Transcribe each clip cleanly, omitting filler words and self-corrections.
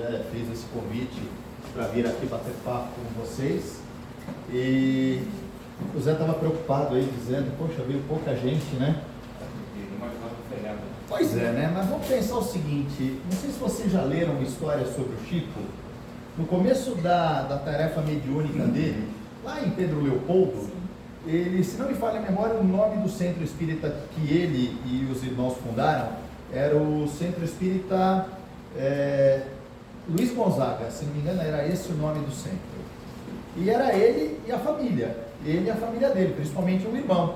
Zé fez esse convite para vir aqui bater papo com vocês. E o Zé estava preocupado aí, dizendo, poxa, veio pouca gente, né? Pois é, né? Mas vamos pensar o seguinte, não sei se vocês já leram uma história sobre o Chico. No começo da tarefa mediúnica dele, lá em Pedro Leopoldo, ele, se não me falha a memória, o nome do centro espírita que ele e os irmãos fundaram era o Centro Espírita Luiz Gonzaga, se não me engano era esse o nome do centro. E era ele e a família dele, principalmente um irmão.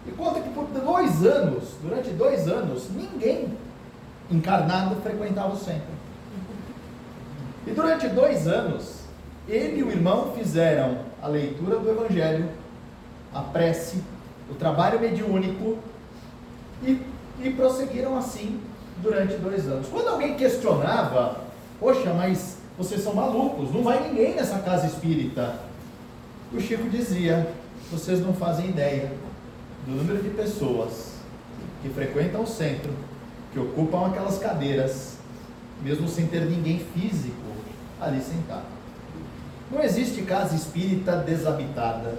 E conta que por 2 anos, durante 2 anos, ninguém encarnado frequentava o centro. E durante 2 anos, ele e o irmão fizeram a leitura do Evangelho, a prece, o trabalho mediúnico e prosseguiram assim durante 2 anos. Quando alguém questionava, poxa, mas vocês são malucos, não vai ninguém nessa casa espírita. O Chico dizia, vocês não fazem ideia do número de pessoas que frequentam o centro, que ocupam aquelas cadeiras, mesmo sem ter ninguém físico ali sentado. Não existe casa espírita desabitada.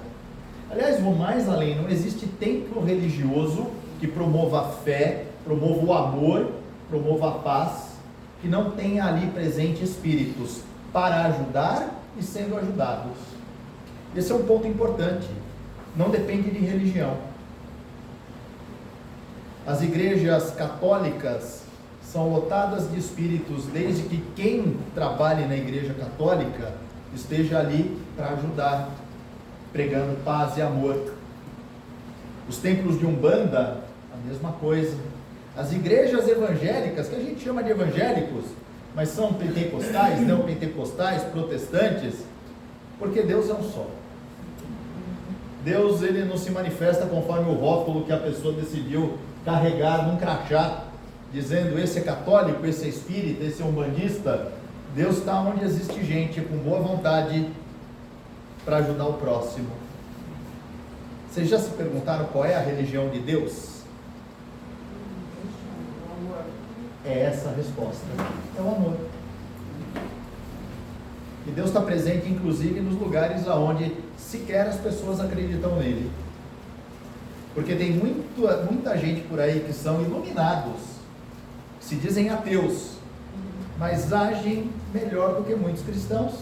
Aliás, vou mais além, não existe templo religioso que promova a fé, promova o amor, promova a paz, que não tenha ali presente espíritos para ajudar e sendo ajudados. Esse é um ponto importante, não depende de religião. As igrejas católicas são lotadas de espíritos, desde que quem trabalhe na igreja católica esteja ali para ajudar, pregando paz e amor. Os templos de Umbanda, a mesma coisa. As igrejas evangélicas, que a gente chama de evangélicos, mas são pentecostais, neopentecostais, protestantes, porque Deus é um só. Deus, ele não se manifesta conforme o rótulo que a pessoa decidiu carregar num crachá, dizendo esse é católico, esse é espírita, esse é umbandista. Deus está onde existe gente com boa vontade para ajudar o próximo. Vocês já se perguntaram qual é a religião de Deus? É essa a resposta, é o amor. E Deus está presente inclusive nos lugares onde sequer as pessoas acreditam nele. Porque tem muita gente por aí que são iluminados, se dizem ateus, mas agem melhor do que muitos cristãos,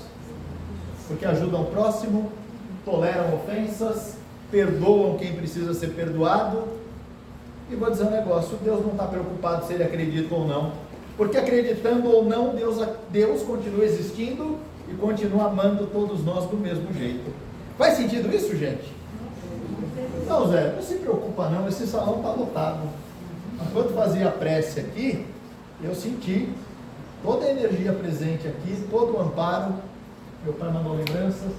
porque ajudam o próximo, toleram ofensas, perdoam quem precisa ser perdoado. E vou dizer um negócio, Deus não está preocupado se ele acredita ou não, porque acreditando ou não, Deus continua existindo e continua amando todos nós do mesmo jeito. Faz sentido isso, gente? Não, Zé, não se preocupa não, esse salão está lotado. Enquanto fazia a prece aqui, eu senti toda a energia presente aqui, todo o amparo. Meu pai mandou lembranças.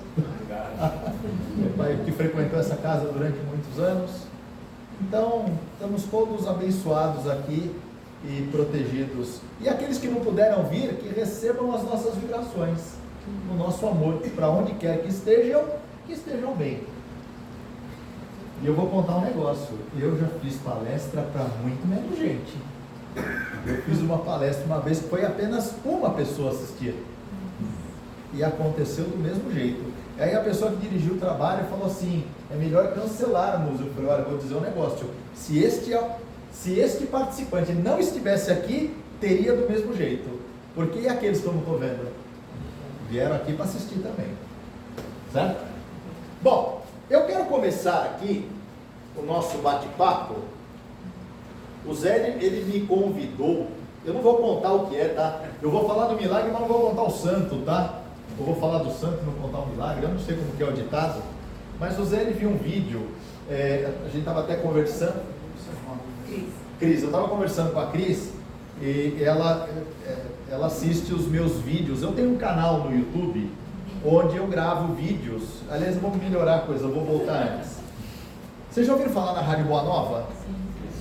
Meu pai que frequentou essa casa durante muitos anos. Então, estamos todos abençoados aqui e protegidos. E aqueles que não puderam vir, que recebam as nossas vibrações, o nosso amor, para onde quer que estejam bem. E eu vou contar um negócio, eu já fiz palestra para muito menos gente. Eu fiz uma palestra uma vez que foi apenas uma pessoa assistir. E aconteceu do mesmo jeito. Aí a pessoa que dirigiu o trabalho falou assim, é melhor cancelarmos. Eu falei, olha, vou dizer um negócio, se este participante não estivesse aqui, teria do mesmo jeito. Porque e aqueles que eu não estou vendo? Vieram aqui para assistir também. Certo? Bom, eu quero começar aqui o nosso bate-papo. O Zé, ele me convidou, eu não vou contar o que é, tá? Eu vou falar do milagre, mas não vou contar o santo, tá? Eu vou falar do santo e não contar o milagre, eu não sei como que é o ditado, mas o Zé, ele viu um vídeo, a gente estava até conversando, Cris, eu estava conversando com a Cris, e ela assiste os meus vídeos. Eu tenho um canal no YouTube, onde eu gravo vídeos. Aliás, eu vou melhorar a coisa, eu vou voltar antes. Vocês já ouviram falar na Rádio Boa Nova?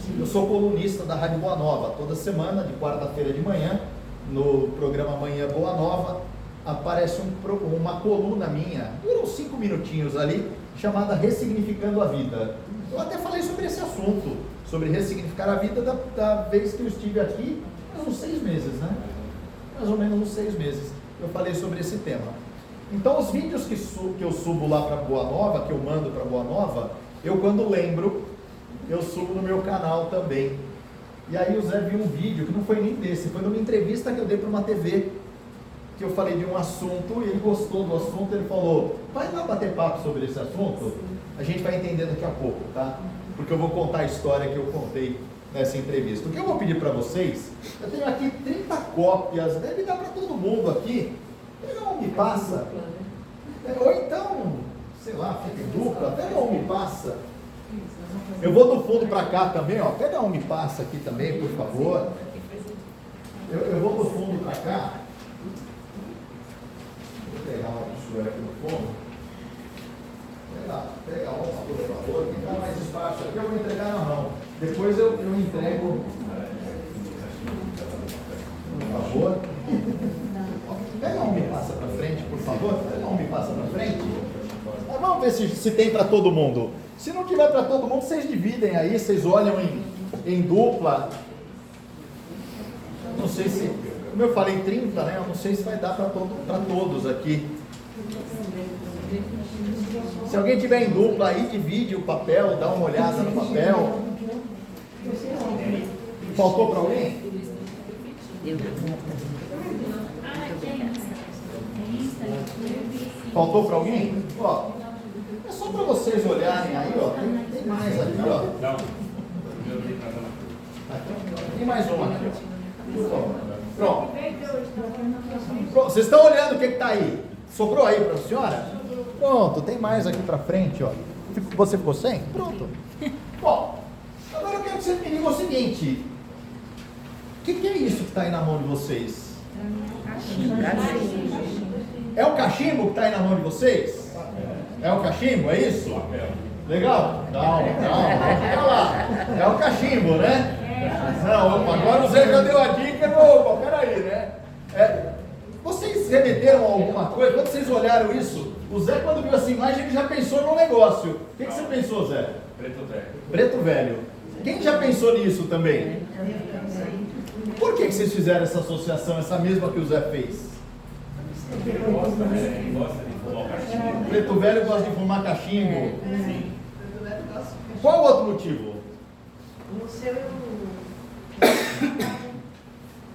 Sim. Eu sou colunista da Rádio Boa Nova. Toda semana, de quarta-feira de manhã, no programa Manhã Boa Nova, aparece uma coluna minha, durou 5 minutinhos ali, chamada Ressignificando a Vida. Eu até falei sobre esse assunto, sobre ressignificar a vida da vez que eu estive aqui, há uns 6 meses, né? mais ou menos uns 6 meses, eu falei sobre esse tema. Então, os vídeos que eu subo lá para Boa Nova, que eu mando para Boa Nova, eu quando lembro, eu subo no meu canal também. E aí o Zé viu um vídeo, que não foi nem desse, foi numa entrevista que eu dei para uma TV, que eu falei de um assunto, e ele gostou do assunto, ele falou, vai lá bater papo sobre esse assunto, a gente vai entender daqui a pouco, tá? Porque eu vou contar a história que eu contei nessa entrevista. O que eu vou pedir para vocês, eu tenho aqui 30 cópias, deve dar para todo mundo aqui, pega um me passa, ou então, sei lá, fica em dupla, pega um me passa. Eu vou do fundo para cá também, ó, pega um me passa aqui também, por favor. Eu vou do fundo para cá. Vou pegar uma pessoa aqui no fundo. Pega uma, por favor, que dá mais espaço aqui, eu vou entregar na mão. Depois eu entrego, por favor. Pega um me passa para frente, por favor. Pega um me passa para frente. Vamos ver se tem para todo mundo. Se não tiver para todo mundo, vocês dividem aí, vocês olham em dupla. Não sei se, como eu falei 30, né? Eu não sei se vai dar para todos aqui. Se alguém tiver em dupla aí, divide o papel, dá uma olhada no papel. Faltou para alguém? Faltou para alguém? Ó, é só para vocês olharem aí, ó. Tem mais aqui, ó. Tem mais uma aqui, ó. Pronto. Vocês estão olhando o que está aí? Sobrou aí para a senhora? Pronto, tem mais aqui para frente, ó. Você ficou sem? Pronto. Bom, agora eu quero que vocês me digam o seguinte. O que é isso que está aí na mão de vocês? É o cachimbo que está aí na mão de vocês? É o cachimbo, é isso? Legal? Calma. Olha lá. É o cachimbo, né? Não, agora o Zé já deu a dica. Opa, peraí, né? Vocês remeteram a alguma coisa? Quando vocês olharam isso, o Zé, quando viu essa imagem, ele já pensou no negócio. O que você pensou, Zé? Preto velho. Preto velho. Quem já pensou nisso também? Por que vocês fizeram essa associação, essa mesma que o Zé fez? Ele gosta de fumar cachimbo. Preto velho gosta de fumar cachimbo. Sim. Qual o outro motivo? No seu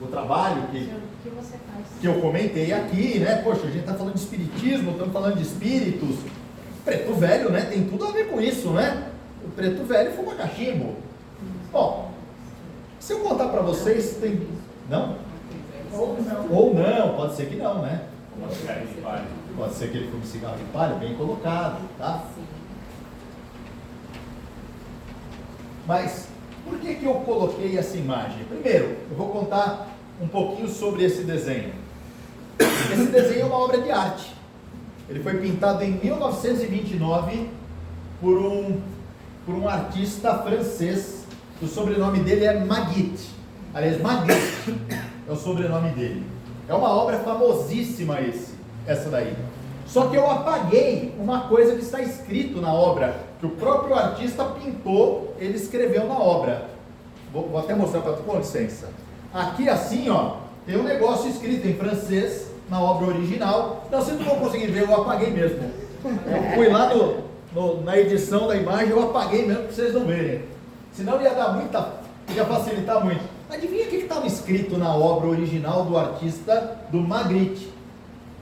O trabalho que você faz. que eu comentei aqui, né? Poxa, a gente está falando de espiritismo, estamos falando de espíritos. Preto velho, né? Tem tudo a ver com isso, né? O preto velho fuma cachimbo. Bom, se eu contar para vocês, tem... Não? Ou não, pode ser que não, né? Pode ser que ele fume cigarro de palha, bem colocado, tá? Mas, por que eu coloquei essa imagem? Primeiro, eu vou contar um pouquinho sobre esse desenho. Esse desenho é uma obra de arte. Ele foi pintado em 1929 por um artista francês. O sobrenome dele é Magritte. Aliás, Magritte é o sobrenome dele. É uma obra famosíssima essa daí. Só que eu apaguei uma coisa que está escrito na obra, que o próprio artista pintou, ele escreveu na obra. Vou até mostrar para tu, com licença. Aqui assim, ó, tem um negócio escrito em francês, na obra original. Não, vocês não vão conseguir ver, eu apaguei mesmo. Eu fui lá na edição da imagem, eu apaguei mesmo para vocês não verem. Senão ia facilitar muito. Adivinha o que estava escrito na obra original do artista, do Magritte?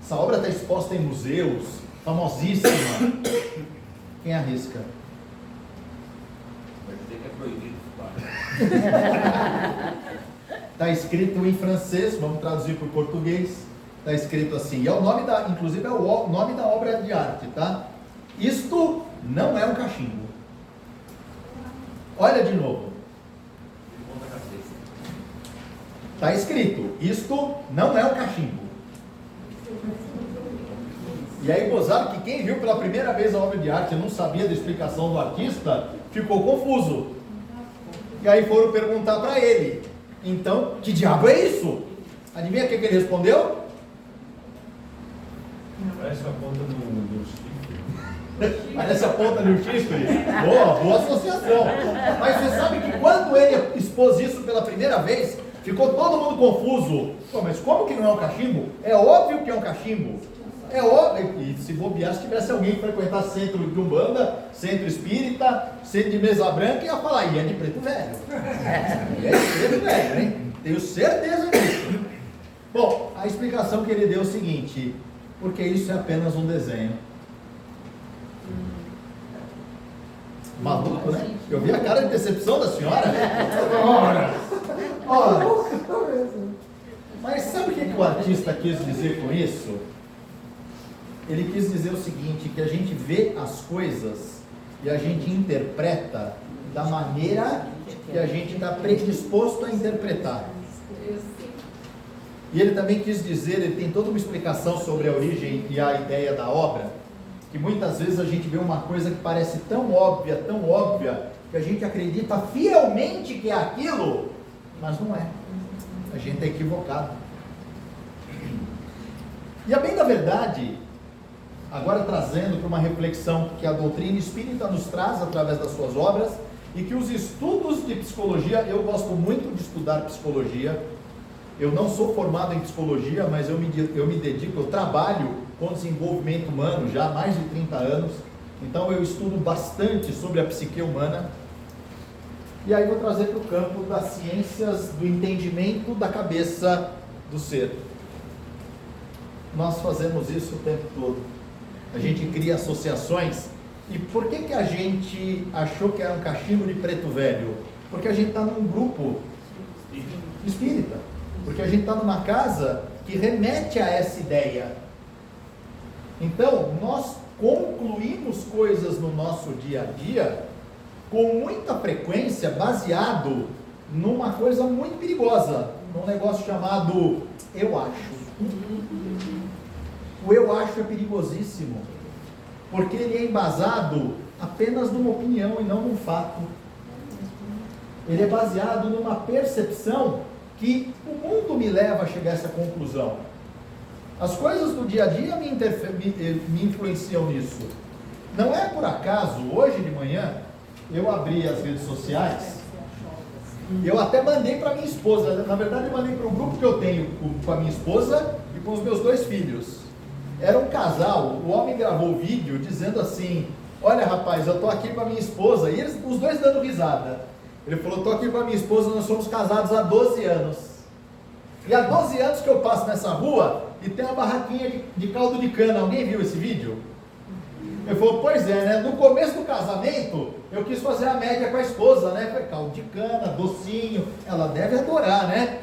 Essa obra está exposta em museus, famosíssima. Quem arrisca? Vai dizer que é proibido. Está escrito em francês, vamos traduzir para o português. Está escrito assim, e é o nome inclusive é o nome da obra de arte, tá? Isto não é um cachimbo. Olha de novo. Está escrito, isto não é um cachimbo. E aí gozaram que quem viu pela primeira vez a obra de arte e não sabia da explicação do artista, ficou confuso. E aí foram perguntar para ele, então, que diabo é isso? Adivinha o que ele respondeu? Parece a ponta do chifre. Parece a ponta de um chifre. Boa associação. Mas você sabe que quando ele expôs isso pela primeira vez, Ficou todo mundo confuso. Pô, mas como que não é um cachimbo? É óbvio que é um cachimbo. É óbvio. E se bobear, se tivesse alguém que frequentasse centro de Umbanda, centro espírita, centro de mesa branca, ia falar, e é de preto velho. É de preto velho, hein? Tenho certeza disso. Bom, a explicação que ele deu é o seguinte, porque isso é apenas um desenho. Maluco, né? Eu vi a cara de decepção da senhora. Ora. Mas sabe o que o artista quis dizer com isso? Ele quis dizer o seguinte, que a gente vê as coisas e a gente interpreta da maneira que a gente está predisposto a interpretar. E ele também quis dizer, ele tem toda uma explicação sobre a origem e a ideia da obra, que muitas vezes a gente vê uma coisa que parece tão óbvia, que a gente acredita fielmente que é aquilo, mas não é. A gente está equivocado. E a bem da verdade, agora trazendo para uma reflexão que a doutrina espírita nos traz através das suas obras, e que os estudos de psicologia, eu gosto muito de estudar psicologia. Eu não sou formado em psicologia, mas eu me dedico, eu trabalho com desenvolvimento humano já há mais de 30 anos, então eu estudo bastante sobre a psique humana, e aí vou trazer para o campo das ciências do entendimento da cabeça do ser. Nós fazemos isso o tempo todo, a gente cria associações, e por que a gente achou que era um cachimbo de preto velho? Porque a gente está num grupo espírita, porque a gente está numa casa que remete a essa ideia. Então, nós concluímos coisas no nosso dia a dia com muita frequência baseado numa coisa muito perigosa, num negócio chamado eu acho. O eu acho é perigosíssimo, porque ele é embasado apenas numa opinião e não num fato. Ele é baseado numa percepção que o mundo me leva a chegar a essa conclusão. As coisas do dia a dia me influenciam nisso. Não é por acaso, hoje de manhã, eu abri as redes sociais, eu até mandei para minha esposa, na verdade eu mandei para um grupo que eu tenho com a minha esposa e com os meus 2 filhos. Era um casal, o homem gravou o vídeo dizendo assim, olha rapaz, eu estou aqui com a minha esposa, e eles, os dois dando risada. Ele falou, estou aqui com a minha esposa, nós somos casados há 12 anos. E há 12 anos que eu passo nessa rua e tem uma barraquinha de caldo de cana. Alguém viu esse vídeo? Ele falou, pois é, né? No começo do casamento, eu quis fazer a média com a esposa, né? Foi caldo de cana, docinho, ela deve adorar, né?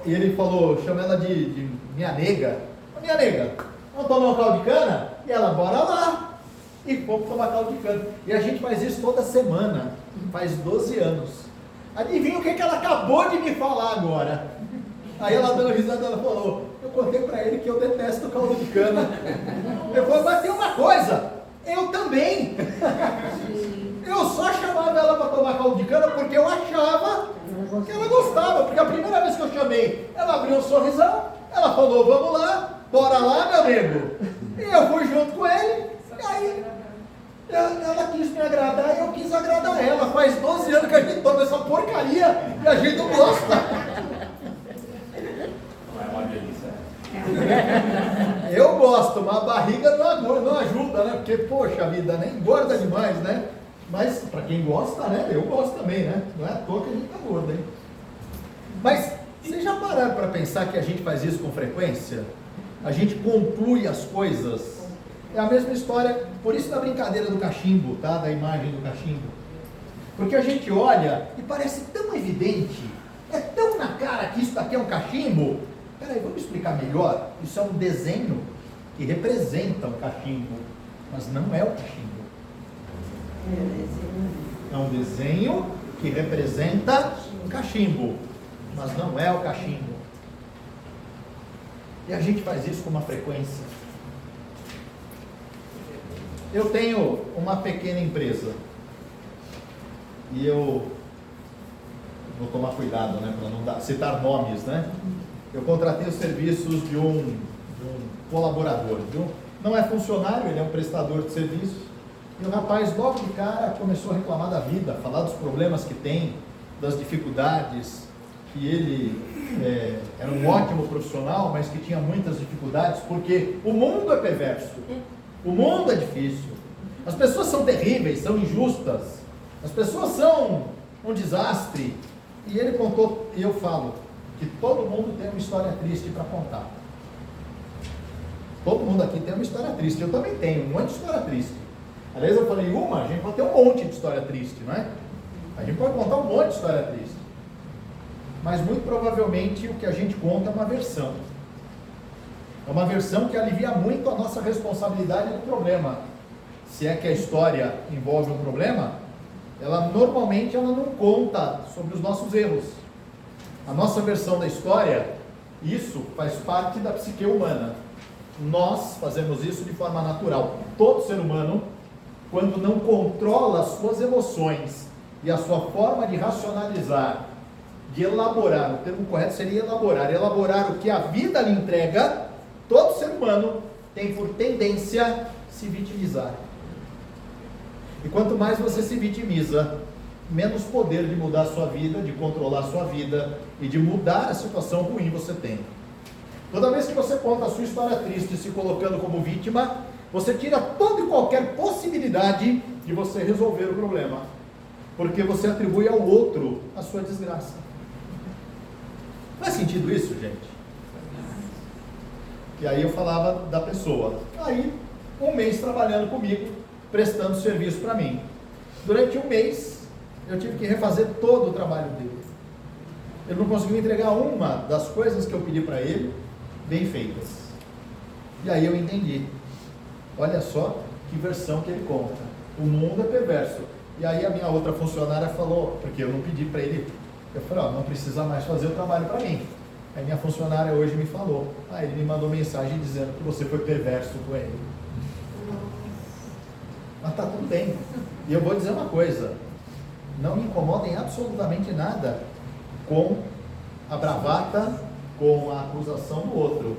E ele falou, chama ela de minha nega. Minha nega, vamos tomar um caldo de cana? E ela, bora lá. E vamos tomar caldo de cana. E a gente faz isso toda semana, faz 12 anos. Adivinha o que ela acabou de me falar agora? Aí ela dando risada, ela falou, eu contei para ele que eu detesto caldo de cana. Eu falei, mas tem uma coisa, eu também. Eu só chamava ela para tomar caldo de cana porque eu achava que ela gostava. Porque a primeira vez que eu chamei, ela abriu um sorrisão, ela falou, vamos lá, bora lá, meu amigo. E eu fui junto com ele, e aí ela quis me agradar e eu quis agradar ela. Faz 12 anos que a gente toma essa porcaria e a gente não gosta. Não é uma delícia. Eu gosto, mas a barriga não ajuda, né? Porque, poxa vida, né? Engorda demais, né? Mas para quem gosta, né? Eu gosto também, né? Não é à toa que a gente tá gordo, hein? Mas vocês já pararam para pensar que a gente faz isso com frequência? A gente conclui as coisas. É a mesma história, por isso da brincadeira do cachimbo, tá? Da imagem do cachimbo. Porque a gente olha e parece tão evidente, é tão na cara que isso daqui é um cachimbo. Peraí, vamos explicar melhor? Isso é um desenho que representa o cachimbo, mas não é o cachimbo. É um desenho que representa um cachimbo, mas não é o cachimbo. E a gente faz isso com uma frequência. Eu tenho uma pequena empresa e eu vou tomar cuidado, né, para não citar nomes, né? Eu contratei os serviços de um colaborador, viu? Não é funcionário, ele é um prestador de serviços. E o rapaz, logo de cara, começou a reclamar da vida, falar dos problemas que tem, das dificuldades. que ele era um ótimo profissional, mas que tinha muitas dificuldades, porque o mundo é perverso, o mundo é difícil, as pessoas são terríveis, são injustas, as pessoas são um desastre. E ele contou, e eu falo, que todo mundo tem uma história triste para contar. Todo mundo aqui tem uma história triste, eu também tenho um monte de história triste. Aliás, eu falei a gente pode ter um monte de história triste, não é? A gente pode contar um monte de história triste. Mas muito provavelmente o que a gente conta é uma versão. É uma versão que alivia muito a nossa responsabilidade do problema. Se é que a história envolve um problema, normalmente ela não conta sobre os nossos erros. A nossa versão da história, isso faz parte da psique humana. Nós fazemos isso de forma natural. Todo ser humano, quando não controla as suas emoções e a sua forma de racionalizar, de elaborar, o termo correto seria elaborar o que a vida lhe entrega, todo ser humano tem por tendência se vitimizar. E quanto mais você se vitimiza, menos poder de mudar a sua vida, de controlar a sua vida e de mudar a situação ruim você tem. Toda vez que você conta a sua história triste se colocando como vítima, você tira toda e qualquer possibilidade de você resolver o problema, porque você atribui ao outro a sua desgraça. Faz sentido isso, gente? E aí eu falava da pessoa. Aí, um mês trabalhando comigo, prestando serviço para mim. Durante um mês, eu tive que refazer todo o trabalho dele. Ele não conseguiu entregar uma das coisas que eu pedi para ele, bem feitas. E aí eu entendi. Olha só que versão que ele conta. O mundo é perverso. E aí a minha outra funcionária falou, porque eu não pedi para ele, eu falei, não precisa mais fazer o trabalho para mim. Aí minha funcionária hoje me falou, ele me mandou mensagem dizendo que você foi perverso com ele. Mas tá tudo bem. E eu vou dizer uma coisa, não me incomodem absolutamente nada com a bravata, com a acusação do outro.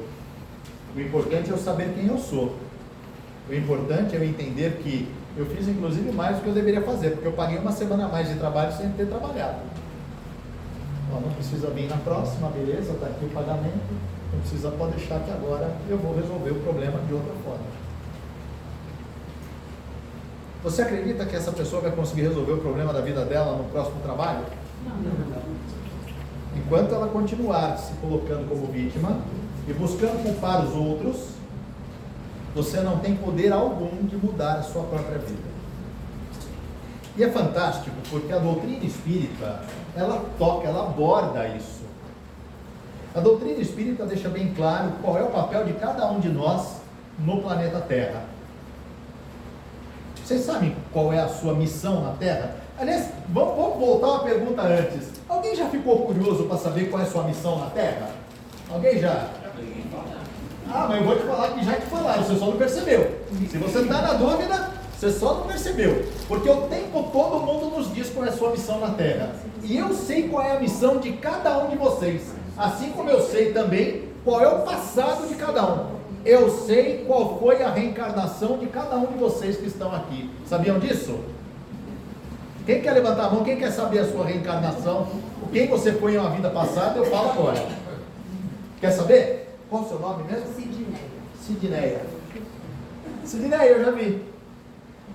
O importante é eu saber quem eu sou. O importante é eu entender que eu fiz inclusive mais do que eu deveria fazer, porque eu paguei uma semana a mais de trabalho sem ter trabalhado. Não precisa vir na próxima, beleza, está aqui o pagamento, não precisa, pode deixar que agora eu vou resolver o problema de outra forma. Você acredita que essa pessoa vai conseguir resolver o problema da vida dela no próximo trabalho? Não. Enquanto ela continuar se colocando como vítima e buscando culpar os outros, você não tem poder algum de mudar a sua própria vida. E é fantástico, porque a doutrina espírita, ela toca, ela aborda isso. A doutrina espírita deixa bem claro qual é o papel de cada um de nós no planeta Terra. Vocês sabem qual é a sua missão na Terra? Aliás, vamos voltar uma pergunta antes. Alguém já ficou curioso para saber qual é a sua missão na Terra? Alguém já? Mas eu vou te falar que já te falaram, você só não percebeu. Se você está na dúvida, você só não percebeu. Porque o tempo todo mundo nos diz qual é a sua missão na Terra. E eu sei qual é a missão de cada um de vocês. Assim como eu sei também qual é o passado de cada um. Eu sei qual foi a reencarnação de cada um de vocês que estão aqui. Sabiam disso? Quem quer levantar a mão? Quem quer saber a sua reencarnação? Quem você foi em uma vida passada, eu falo agora. Quer saber? Qual o seu nome mesmo? Sidneia. Sidneia, eu já vi.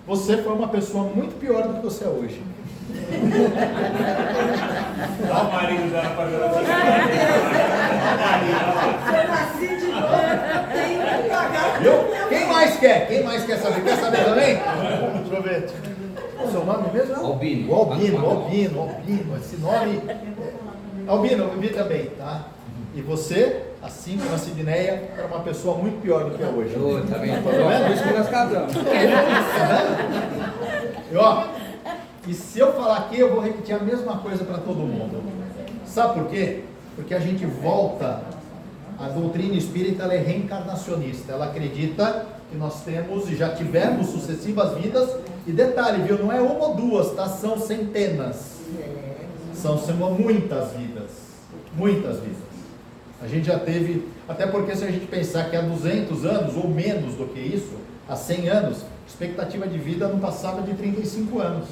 Você foi uma pessoa muito pior do que você é hoje. Olha o marido dela pagando aqui. Eu nasci de novo, eu tenho que pagar. Viu? Quem mais quer? Quem mais quer saber? Quer saber também? Deixa eu ver. Qual o seu nome mesmo? Albino. Albino. Esse nome... Albino, eu vi também, tá? E você, assim como a Sidneia, era uma pessoa muito pior do que é hoje. Eu também. Tá vendo? Por isso que nós casamos. E se eu falar aqui, eu vou repetir a mesma coisa para todo mundo. Sabe por quê? Porque a gente volta, a doutrina espírita ela é reencarnacionista. Ela acredita que nós temos e já tivemos sucessivas vidas. E detalhe, viu? Não é uma ou duas, tá? São centenas. São muitas vidas. Muitas vidas. A gente já teve, até porque se a gente pensar que há 200 anos ou menos do que isso, há 100 anos, a expectativa de vida não passava de 35 anos.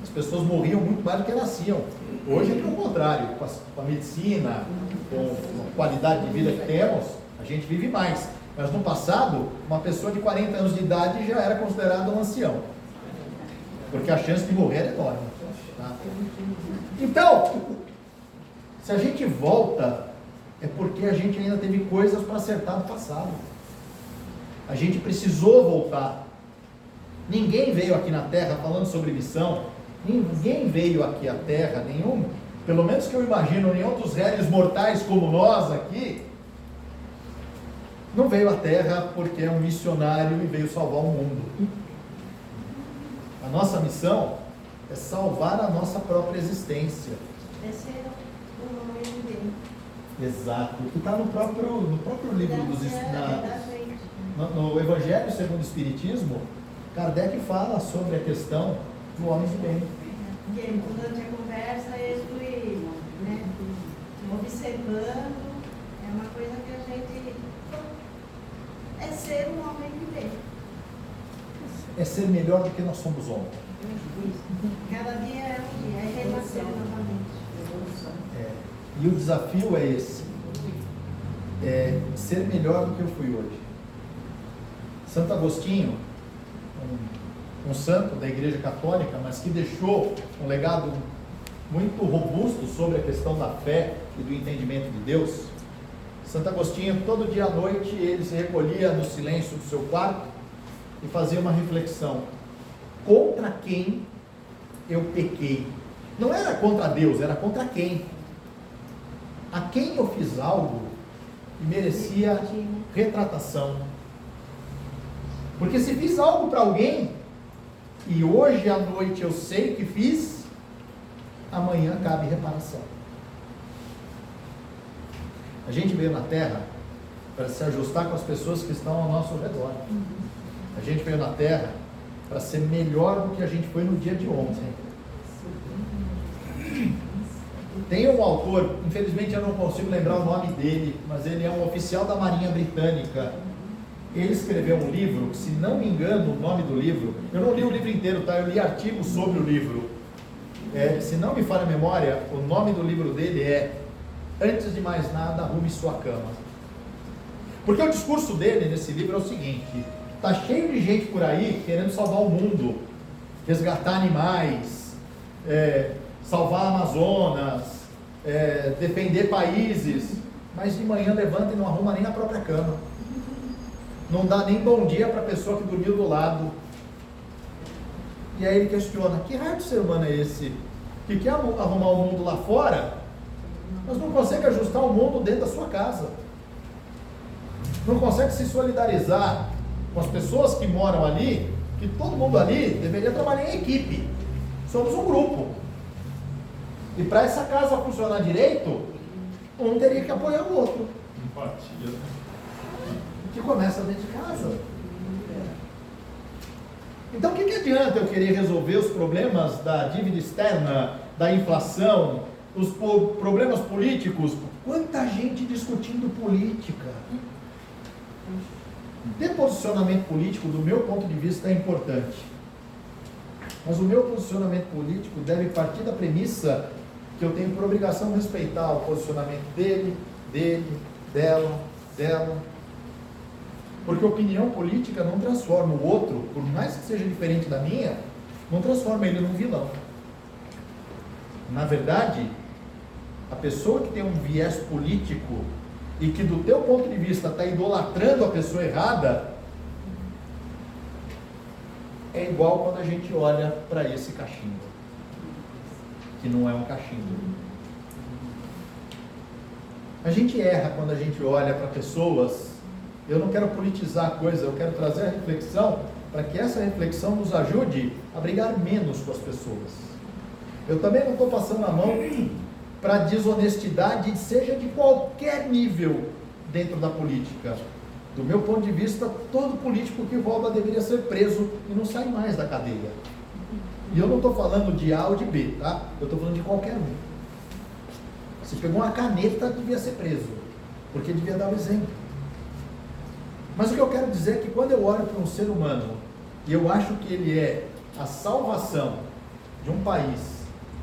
As pessoas morriam muito mais do que nasciam. Hoje é pelo contrário, com a medicina, com a qualidade de vida que temos, a gente vive mais. Mas no passado, uma pessoa de 40 anos de idade já era considerada um ancião. Porque a chance de morrer é enorme. Tá? Então, se a gente volta, é porque a gente ainda teve coisas para acertar no passado. A gente precisou voltar. Ninguém veio aqui na Terra falando sobre missão. Ninguém veio aqui à Terra, nenhum, pelo menos que eu imagino, nenhum dos réis mortais como nós aqui, não veio à Terra porque é um missionário e veio salvar o mundo. A nossa missão é salvar a nossa própria existência. Esse é o nome dele. Exato. Que está no próprio livro no Evangelho segundo o Espiritismo, Kardec fala sobre a questão do homem de bem. Porque durante a conversa eu fui, né, observando, é uma coisa que a gente é ser um homem de bem. É ser melhor do que nós somos ontem. Cada dia é um dia, é renascer novamente. E o desafio é esse. É ser melhor do que eu fui hoje. Santo Agostinho, um santo da Igreja Católica, mas que deixou um legado muito robusto sobre a questão da fé e do entendimento de Deus. Santo Agostinho, todo dia à noite, ele se recolhia no silêncio do seu quarto e fazia uma reflexão. Contra quem eu pequei? Não era contra Deus, era contra quem? A quem eu fiz algo que merecia retratação? Porque se fiz algo para alguém, e hoje à noite eu sei que fiz, amanhã cabe reparação. A gente veio na Terra para se ajustar com as pessoas que estão ao nosso redor. A gente veio na Terra para ser melhor do que a gente foi no dia de ontem. Tem um autor, infelizmente eu não consigo lembrar o nome dele, mas ele é um oficial da Marinha Britânica. Ele escreveu um livro, se não me engano o nome do livro, eu não li o livro inteiro, tá? Eu li artigos sobre o livro. Se não me falha a memória, o nome do livro dele é Antes de Mais Nada, Arrume Sua Cama. Porque o discurso dele nesse livro é o seguinte: está cheio de gente por aí querendo salvar o mundo, resgatar animais, salvar a Amazonas, defender países, mas de manhã levanta e não arruma nem a própria cama. Não dá nem bom dia para a pessoa que dormiu do lado. E aí ele questiona: que raio de ser humano é esse? Que quer arrumar o mundo lá fora, mas não consegue ajustar o mundo dentro da sua casa. Não consegue se solidarizar com as pessoas que moram ali, que todo mundo ali deveria trabalhar em equipe. Somos um grupo. E para essa casa funcionar direito, um teria que apoiar o outro. Empatia. Que começa dentro de casa. Então o que adianta eu querer resolver os problemas da dívida externa, da inflação, os problemas políticos? Quanta gente discutindo política. Ter posicionamento político, do meu ponto de vista, é importante. Mas o meu posicionamento político deve partir da premissa que eu tenho por obrigação respeitar o posicionamento dele, dela. Porque opinião política não transforma o outro, por mais que seja diferente da minha, não transforma ele num vilão. Na verdade, a pessoa que tem um viés político e que do teu ponto de vista está idolatrando a pessoa errada, é igual quando a gente olha para esse cachimbo, que não é um cachimbo. A gente erra quando a gente olha para pessoas. Eu não quero politizar a coisa, eu quero trazer a reflexão para que essa reflexão nos ajude a brigar menos com as pessoas. Eu também não estou passando a mão para desonestidade, seja de qualquer nível dentro da política. Do meu ponto de vista, todo político que rouba deveria ser preso e não sai mais da cadeia. E eu não estou falando de A ou de B, tá? Eu estou falando de qualquer um. Se pegou uma caneta, devia ser preso, porque devia dar o exemplo. Mas o que eu quero dizer é que quando eu olho para um ser humano e eu acho que ele é a salvação de um país,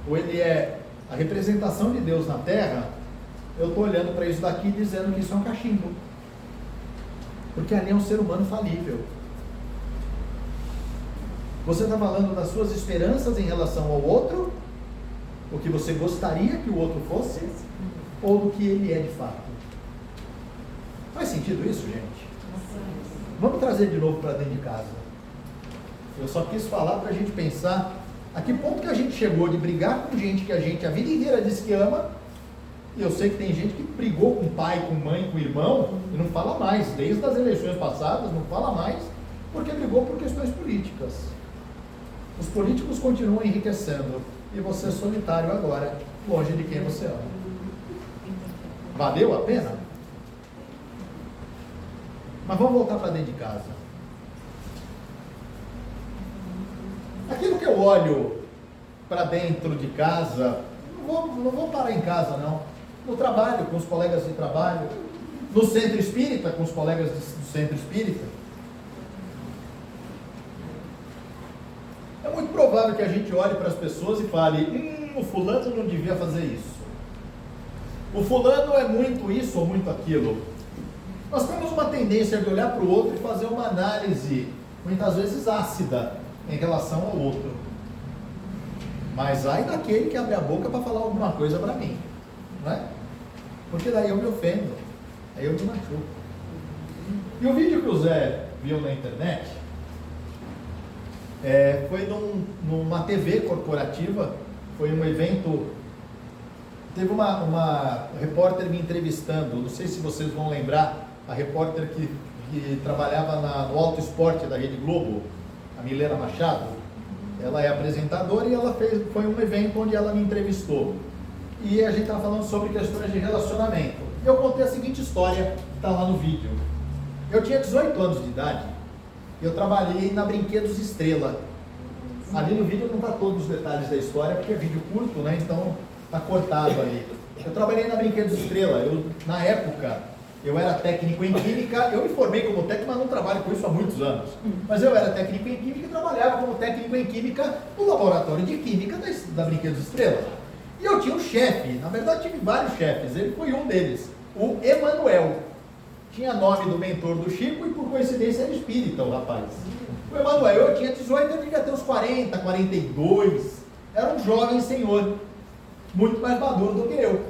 ou ele é a representação de Deus na terra, eu estou olhando para isso daqui dizendo que isso é um cachimbo. Porque ali é um ser humano falível. Você está falando das suas esperanças em relação ao outro, o que você gostaria que o outro fosse, ou do que ele é de fato? Faz sentido isso, gente? Vamos trazer de novo para dentro de casa. Eu só quis falar para a gente pensar a que ponto que a gente chegou de brigar com gente que a gente a vida inteira disse que ama, e eu sei que tem gente que brigou com pai, com mãe, com irmão, e não fala mais, desde as eleições passadas, não fala mais, porque brigou por questões políticas. Os políticos continuam enriquecendo, e você é solitário agora, longe de quem você ama. Valeu a pena? Mas vamos voltar para dentro de casa. Aquilo que eu olho para dentro de casa, não vou parar em casa não. No trabalho, com os colegas de trabalho, no centro espírita, com os colegas do centro espírita. É muito provável que a gente olhe para as pessoas e fale, o fulano não devia fazer isso. O fulano é muito isso ou muito aquilo. Nós temos uma tendência de olhar para o outro e fazer uma análise, muitas vezes ácida, em relação ao outro. Mas ai daquele que abre a boca para falar alguma coisa para mim, não é? Porque daí eu me ofendo, aí eu me machuco. E o vídeo que o Zé viu na internet foi numa TV corporativa, foi um evento. Teve uma repórter me entrevistando, não sei se vocês vão lembrar, a repórter que trabalhava no Alto Esporte da Rede Globo, a Milena Machado. Ela é apresentadora e foi um evento onde ela me entrevistou. E a gente estava falando sobre questões de relacionamento. Eu contei a seguinte história, que está lá no vídeo. Eu tinha 18 anos de idade, e eu trabalhei na Brinquedos Estrela. Ali no vídeo não está todos os detalhes da história, porque é vídeo curto, né? Então está cortado ali. Eu trabalhei na Brinquedos Estrela. Na época, eu era técnico em química. Eu me formei como técnico, mas não trabalho com isso há muitos anos. Mas eu era técnico em química e trabalhava como técnico em química no laboratório de química da Brinquedos Estrela. E eu tinha um chefe, na verdade tive vários chefes, ele foi um deles, o Emanuel. Tinha nome do mentor do Chico e por coincidência era espírita o rapaz. O Emanuel, eu tinha 18, ele devia ter uns 40, 42, era um jovem senhor, muito mais maduro do que eu.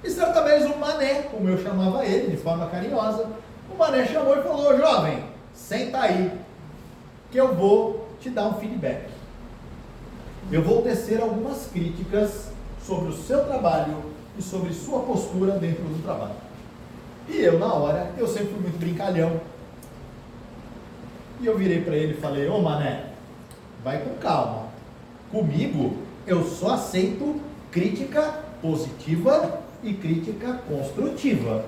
E certa vez o Mané, como eu chamava ele, de forma carinhosa, o Mané chamou e falou, jovem, senta aí, que eu vou te dar um feedback. Eu vou tecer algumas críticas sobre o seu trabalho e sobre sua postura dentro do trabalho. E eu, na hora, eu sempre fui muito brincalhão. E eu virei para ele e falei, ô Mané, vai com calma. Comigo, eu só aceito crítica positiva e crítica construtiva.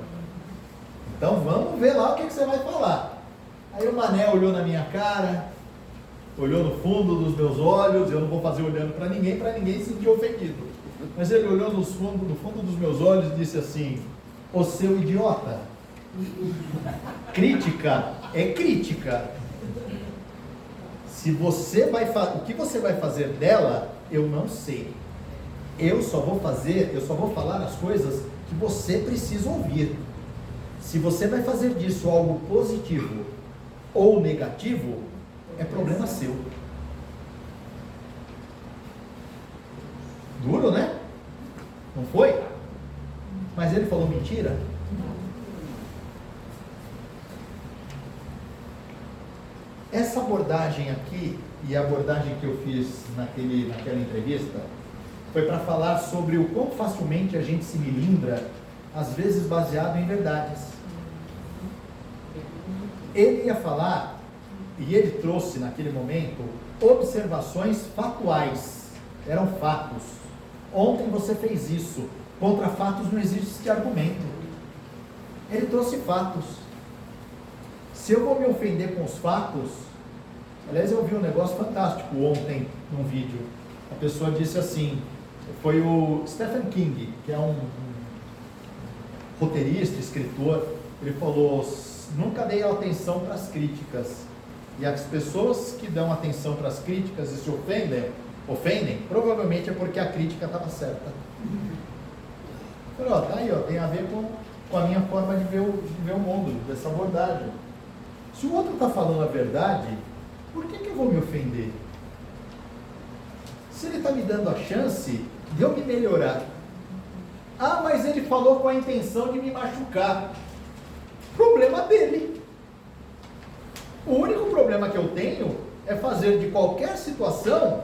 Então vamos ver lá o que você vai falar. Aí o Mané olhou na minha cara, olhou no fundo dos meus olhos, eu não vou fazer olhando para ninguém se sentir ofendido. Mas ele olhou no fundo dos meus olhos e disse assim, ô seu idiota, crítica é crítica. O que você vai fazer dela, eu não sei. Eu só vou falar as coisas que você precisa ouvir. Se você vai fazer disso algo positivo ou negativo, é problema seu. Duro, né? Não foi? Mas ele falou mentira? Essa abordagem aqui, e a abordagem que eu fiz naquela entrevista, foi para falar sobre o quão facilmente a gente se melindra, às vezes baseado em verdades. Ele ia falar, e ele trouxe naquele momento, observações fatuais, eram fatos. Ontem você fez isso, contra fatos não existe argumento. Ele trouxe fatos. Se eu vou me ofender com os fatos, aliás, eu vi um negócio fantástico ontem num vídeo. A pessoa disse assim, foi o Stephen King, que é um roteirista, escritor, ele falou, nunca dei atenção para as críticas, e as pessoas que dão atenção para as críticas e se ofendem, ofendem, provavelmente é porque a crítica estava certa. Falei, ó, tá aí, ó, tem a ver com a minha forma de ver o mundo, dessa abordagem. Se o outro está falando a verdade, por que eu vou me ofender? Se ele está me dando a chance de eu me melhorar. Ah, mas ele falou com a intenção de me machucar. Problema dele. O único problema que eu tenho é fazer de qualquer situação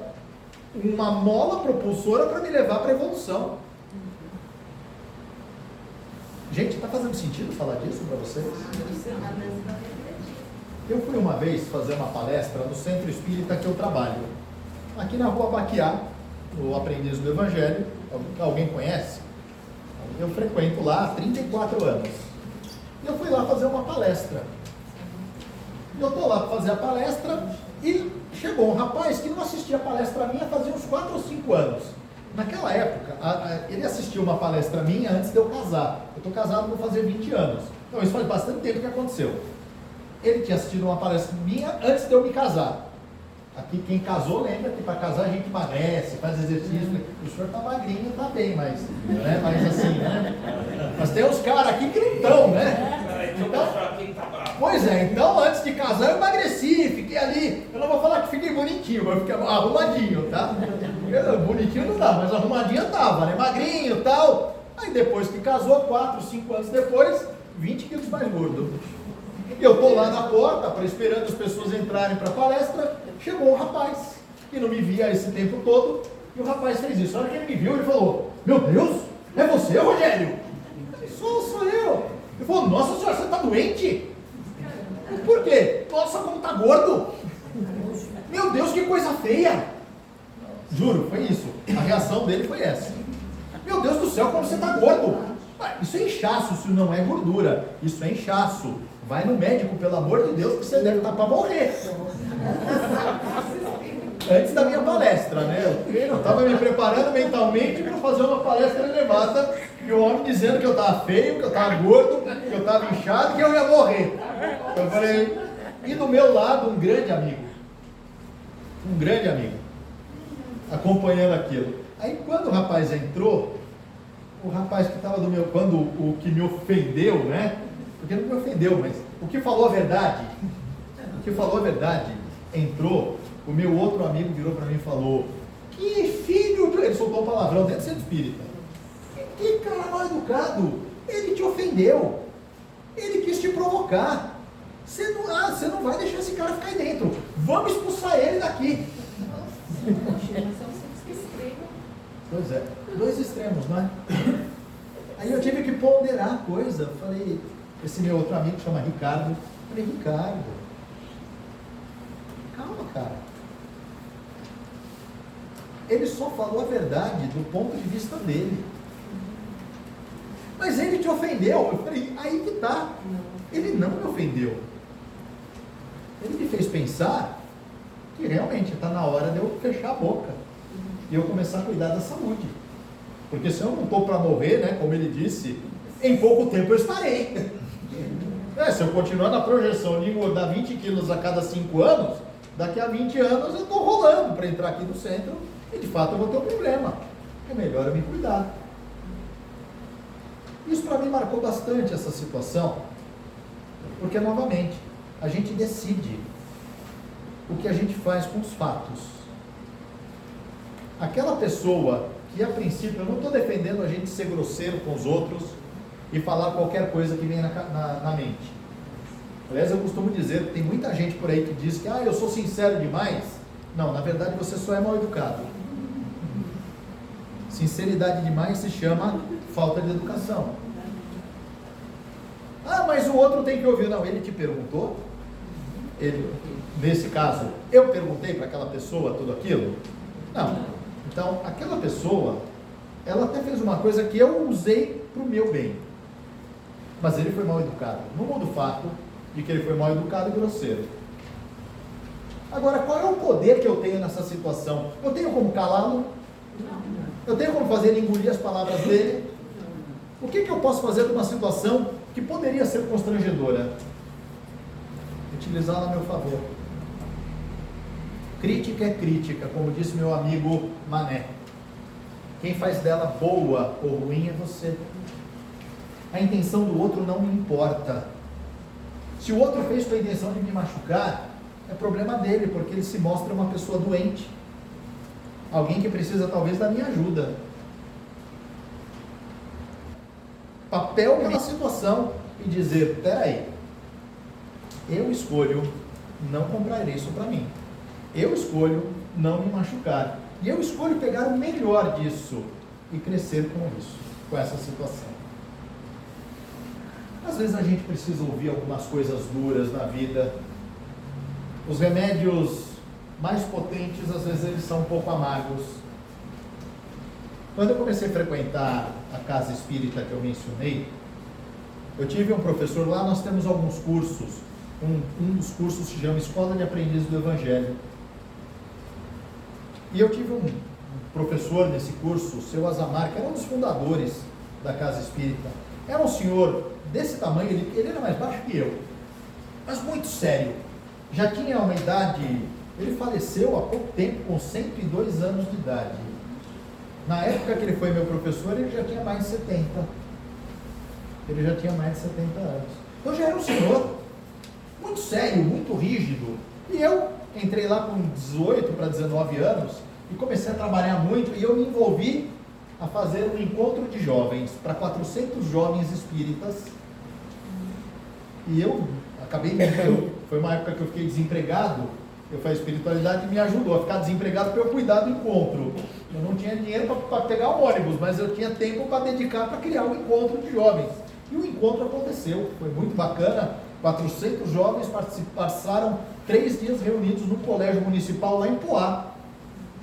uma mola propulsora para me levar para a evolução. Gente, está fazendo sentido falar disso para vocês? Eu fui uma vez fazer uma palestra no centro espírita que eu trabalho, aqui na rua Baquiá, no Aprendiz do Evangelho. Alguém conhece? Eu frequento lá há 34 anos. Eu fui lá fazer uma palestra. Eu estou lá para fazer a palestra e chegou um rapaz que não assistia a palestra minha fazia uns 4 ou 5 anos. Naquela época, ele assistiu uma palestra minha antes de eu casar. Eu estou casado, vou fazer 20 anos. Então isso faz bastante tempo que aconteceu. Ele tinha assistido uma palestra minha antes de eu me casar. Aqui quem casou lembra que para casar a gente emagrece, faz exercício. O senhor está magrinho, está bem, mas não é mais assim, né? Mas tem uns caras aqui que não estão, né? Então, pois é, então antes de casar eu emagreci, fiquei ali. Eu não vou falar que fiquei bonitinho, mas fiquei arrumadinho, tá? Bonitinho não dá, mas arrumadinho eu tava, né? Magrinho e tal. Aí depois que casou, 4, 5 anos depois, 20 quilos mais gordo. Eu tô lá na porta, esperando as pessoas entrarem para a palestra. Chegou um rapaz, que não me via esse tempo todo, e o rapaz fez isso. Na hora que ele me viu, ele falou: meu Deus, é você, Rogério? Sou eu. Ele falou: nossa senhora, você está doente? Por quê? Nossa, como tá gordo. Meu Deus, que coisa feia. Juro, foi isso. A reação dele foi essa. Meu Deus do céu, como você está gordo. Isso é inchaço, isso não é gordura. Isso é inchaço. Vai no médico, pelo amor de Deus, que você deve estar para morrer. Antes da minha palestra, né? Eu estava me preparando mentalmente para fazer uma palestra elevada, e o homem dizendo que eu estava feio, que eu estava gordo, que eu estava inchado, que eu ia morrer. Eu falei, e do meu lado um grande amigo, acompanhando aquilo. Aí quando o rapaz entrou, o rapaz que estava do meu, quando o que me ofendeu, né? Porque não me ofendeu, mas o que falou a verdade, entrou, o meu outro amigo virou para mim e falou: que filho de... Ele soltou um palavrão dentro do centro espírita. Que cara mal educado, ele te ofendeu, ele quis te provocar, você não vai deixar esse cara ficar aí dentro, vamos expulsar ele daqui. Pois é, 2 extremos, não é? Aí eu tive que ponderar a coisa. Falei, esse meu outro amigo chama Ricardo. Falei, Ricardo, calma, cara. Ele só falou a verdade do ponto de vista dele. Mas ele te ofendeu. Eu falei, aí que tá. Ele não me ofendeu. Ele me fez pensar que realmente está na hora de eu fechar a boca e eu começar a cuidar da saúde. Porque se eu não estou para morrer, né, como ele disse, em pouco tempo eu estarei. Se eu continuar na projeção de engordar 20 quilos a cada 5 anos, daqui a 20 anos eu estou rolando para entrar aqui no centro e de fato eu vou ter um problema. É melhor eu me cuidar. Isso para mim marcou bastante essa situação, porque novamente, a gente decide o que a gente faz com os fatos. Aquela pessoa que a princípio, eu não estou defendendo a gente ser grosseiro com os outros e falar qualquer coisa que venha na mente. Aliás, eu costumo dizer que tem muita gente por aí que diz que eu sou sincero demais. Não, na verdade você só é mal educado. Sinceridade demais se chama falta de educação. Mas o outro tem que ouvir. Não, ele te perguntou? Nesse caso, eu perguntei para aquela pessoa tudo aquilo? Não. Então, aquela pessoa, ela até fez uma coisa que eu usei para o meu bem. Mas ele foi mal educado. Não muda o fato de que ele foi mal educado e grosseiro. Agora, qual é o poder que eu tenho nessa situação? Eu tenho como calá-lo? Eu tenho como fazer ele engolir as palavras dele? O que eu posso fazer numa situação que poderia ser constrangedora? Utilizá-la a meu favor. Crítica é crítica, como disse meu amigo Mané. Quem faz dela boa ou ruim é você. A intenção do outro não me importa. Se o outro fez com a intenção de me machucar, é problema dele, porque ele se mostra uma pessoa doente. Alguém que precisa talvez da minha ajuda. Papel pela situação e dizer, peraí, eu escolho não comprar isso para mim. Eu escolho não me machucar. E eu escolho pegar o melhor disso e crescer com isso, com essa situação. Às vezes a gente precisa ouvir algumas coisas duras na vida. Os remédios mais potentes, às vezes eles são um pouco amargos. Quando eu comecei a frequentar a casa espírita que eu mencionei, eu tive um professor lá, nós temos alguns cursos. Um dos cursos se chama Escola de Aprendizes do Evangelho. E eu tive um professor nesse curso, o seu Azamar, que era um dos fundadores da casa espírita. Era um senhor desse tamanho, ele era mais baixo que eu, mas muito sério. Já tinha uma idade, ele faleceu há pouco tempo, com 102 anos de idade. Na época que ele foi meu professor, ele já tinha mais de 70. Ele já tinha mais de 70 anos. Então já era um senhor muito sério, muito rígido. E eu entrei lá com 18 para 19 anos e comecei a trabalhar muito, e eu me envolvi a fazer um encontro de jovens para 400 jovens espíritas. E eu acabei, foi uma época que eu fiquei desempregado. Eu falei, a espiritualidade me ajudou a ficar desempregado para eu cuidar do encontro. Eu não tinha dinheiro para pegar o ônibus, mas eu tinha tempo para dedicar para criar um encontro de jovens. E o encontro aconteceu, foi muito bacana. 400 jovens passaram 3 dias reunidos no colégio municipal lá em Poá,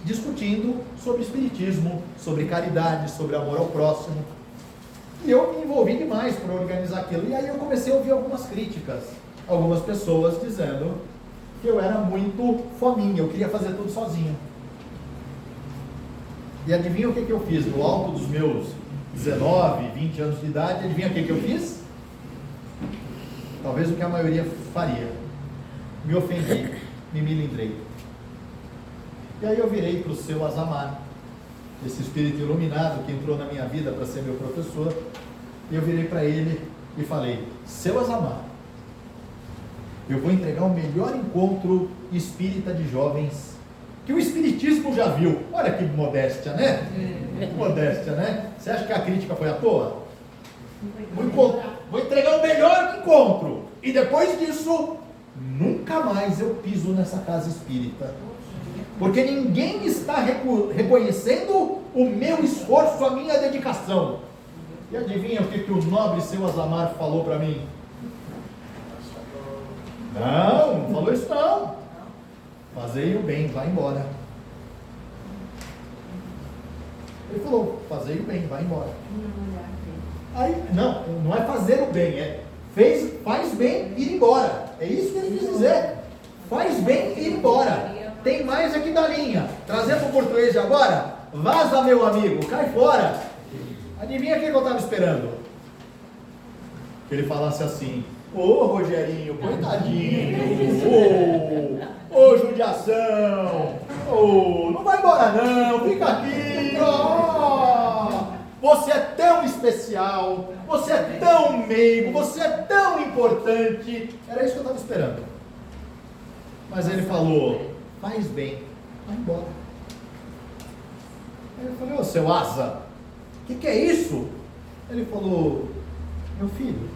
discutindo sobre espiritismo, sobre caridade, sobre amor ao próximo. E eu me envolvi demais para organizar aquilo. E aí eu comecei a ouvir algumas críticas, algumas pessoas dizendo que eu era muito fominha, eu queria fazer tudo sozinho. E adivinha o que eu fiz? No alto dos meus 19, 20 anos de idade, adivinha o que eu fiz? Talvez o que a maioria faria. Me ofendi, me milindrei. E aí eu virei para o seu Azamar, esse espírito iluminado que entrou na minha vida para ser meu professor, e eu virei para ele e falei, seu Azamar, eu vou entregar o melhor encontro espírita de jovens que o espiritismo já viu. Olha que modéstia, né? Modéstia, né? Você acha que a crítica foi à toa? Vou entregar o melhor encontro, e depois disso, nunca mais eu piso nessa casa espírita. Porque ninguém está reconhecendo o meu esforço, a minha dedicação. E adivinha o que o nobre seu Azamar falou para mim? Não falou isso não. Fazei o bem, vai embora. Ele falou, fazei o bem, vai embora. Aí, não é fazer o bem, é faz bem e ir embora. É isso que ele quis dizer. Faz bem e ir embora. Tem mais aqui da linha. Trazer para o português de agora? Vaza, meu amigo, cai fora. Adivinha o que eu estava esperando? Que ele falasse assim, ô Rogerinho, coitadinho, ô judiação, não vai embora não, fica aqui, você é tão especial, você é tão meigo, você é tão importante. Era isso que eu estava esperando. Mas ele falou, faz bem, vai embora. Aí eu falei, ô seu asa, o que é isso? Ele falou, meu filho,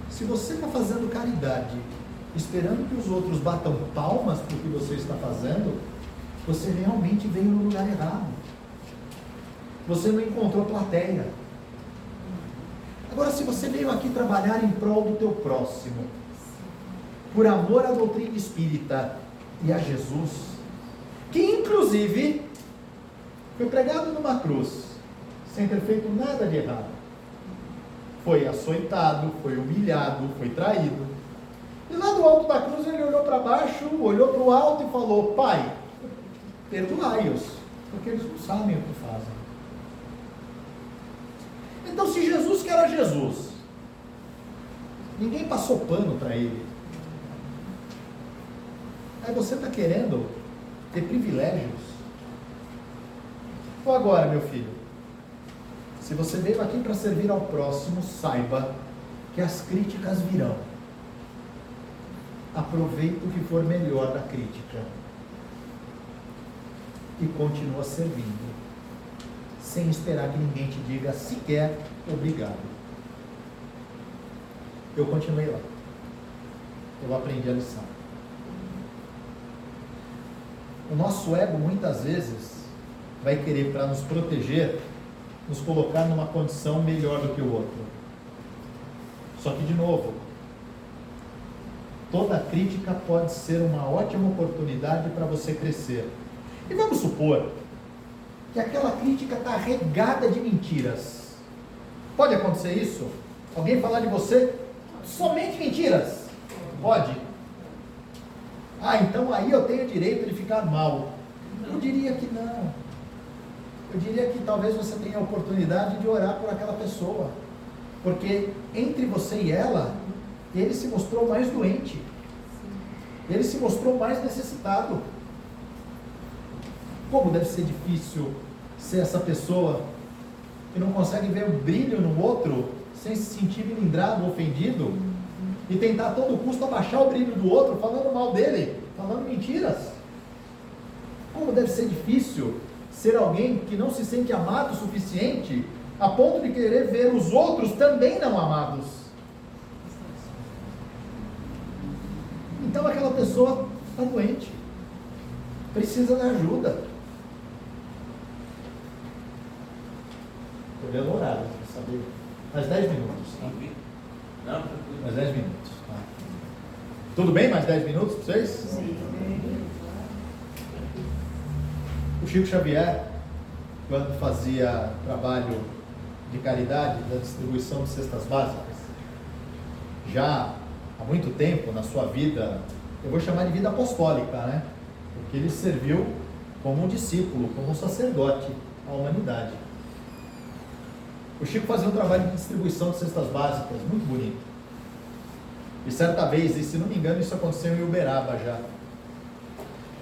se você está fazendo caridade, esperando que os outros batam palmas para o que você está fazendo, você realmente veio no lugar errado. Você não encontrou plateia. Agora, se você veio aqui trabalhar em prol do teu próximo, por amor à doutrina espírita e a Jesus, que inclusive foi pregado numa cruz, sem ter feito nada de errado, foi açoitado, foi humilhado, foi traído, e lá do alto da cruz ele olhou para baixo, olhou para o alto e falou, Pai, perdoai-os, porque eles não sabem o que fazem. Então, se Jesus, que era Jesus, ninguém passou pano para ele, aí você está querendo ter privilégios. Então agora, meu filho, se você veio aqui para servir ao próximo, saiba que as críticas virão. Aproveita o que for melhor da crítica e continua servindo, sem esperar que ninguém te diga sequer obrigado. Eu continuei lá. Eu aprendi a lição. O nosso ego, muitas vezes, vai querer, para nos proteger, nos colocar numa condição melhor do que o outro. Só que, de novo, toda crítica pode ser uma ótima oportunidade para você crescer. E vamos supor que aquela crítica está regada de mentiras. Pode acontecer isso? Alguém falar de você somente mentiras? Pode? Ah, então aí eu tenho direito de ficar mal. Eu diria que não. Eu diria que talvez você tenha a oportunidade de orar por aquela pessoa. Porque entre você e ela, ele se mostrou mais doente. Ele se mostrou mais necessitado. Como deve ser difícil ser essa pessoa que não consegue ver o brilho no outro sem se sentir melindrado, ofendido, e tentar a todo custo abaixar o brilho do outro, falando mal dele, falando mentiras. Como deve ser difícil ser alguém que não se sente amado o suficiente a ponto de querer ver os outros também não amados. Então aquela pessoa está doente, precisa de ajuda. Estou vendo o horário, para saber. Mais 10 minutos. Tá? Não, mais 10 minutos. Tá. Tudo bem? Mais 10 minutos para vocês? Sim. O Chico Xavier, quando fazia trabalho de caridade, da distribuição de cestas básicas, já há muito tempo na sua vida, eu vou chamar de vida apostólica, né? Porque ele serviu como um discípulo, como um sacerdote à humanidade. O Chico fazia um trabalho de distribuição de cestas básicas, muito bonito. E certa vez, e se não me engano, isso aconteceu em Uberaba já.